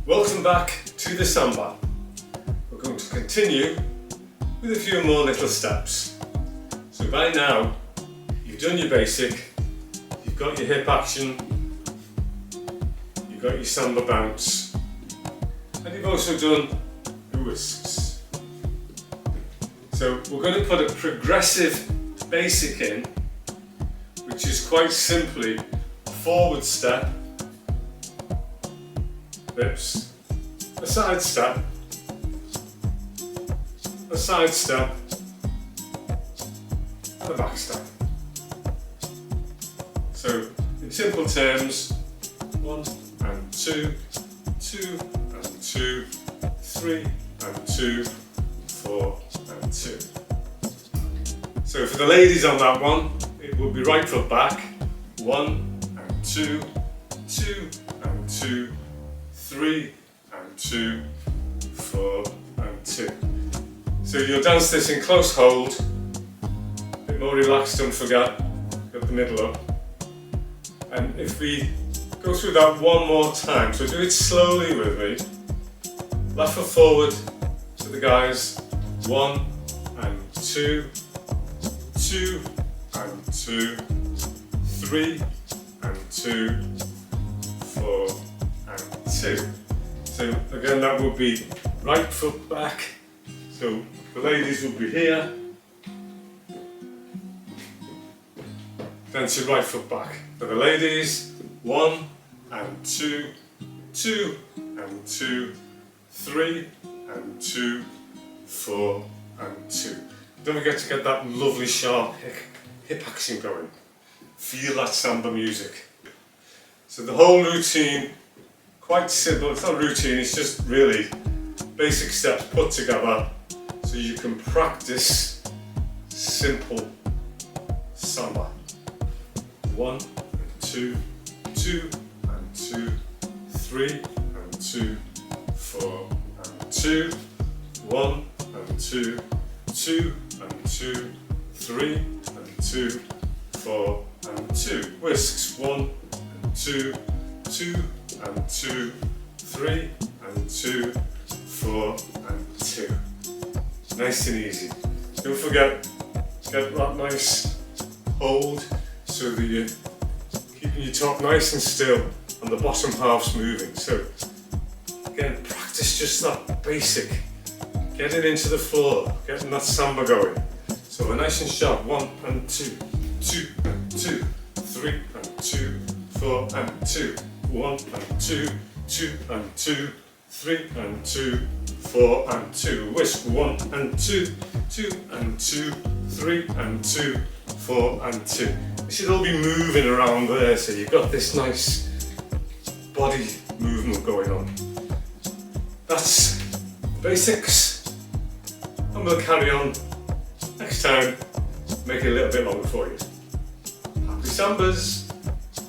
Welcome back to the Samba. We're going to continue with a few more little steps. So by now, you've done your basic, you've got your hip action, you've got your Samba bounce, and you've also done your whisks. So we're going to put a progressive basic in, which is quite simply a forward step, lips, a side step, and a back step. So in simple terms, 1 and 2, 2 and 2, 3 and 2, 4 and 2. So for the ladies on that one, it will be right foot back, 1 and 2, 2 and 2, 3 and 2, 4 and 2. So you'll dance this in close hold, a bit more relaxed, don't forget, get the middle up. And if we go through that one more time, so do it slowly with me. Left foot forward to the guys, 1 and 2, 2 and 2, 3 and 2, 4 and 2. So again, that would be right foot back. So the ladies will be here, then to right foot back. For the ladies, 1 and 2, 2 and 2, 3 and 2, 4 and 2. Don't forget to get that lovely sharp hip action going. Feel that Samba music. So the whole routine, quite simple. It's not a routine, it's just really basic steps put together so you can practice simple Samba. 1 and 2, 2 and 2, 3 and 2, 4 and 2, 1 and 2, 2 and 2, 3 and 2, 4 and 2. Whisks, 1 and 2, 2 and 2, 3 and 2, 4 and 2. Nice and easy. Don't forget, get that nice hold so that you're keeping your top nice and still and the bottom half's moving. So again, practice just that basic. Getting into the floor, getting that Samba going. So we're nice and sharp. 1 and 2, 2 and 2, 3 and 2, 4 and 2. 1 and 2, 2 and 2, 3 and 2, 4 and 2. Whisk, 1 and 2, 2 and 2, 3 and 2, 4 and 2. It should all be moving around there, so you've got this nice body movement going on. That's the basics, and we'll carry on next time, make it a little bit longer for you. Happy Sambas!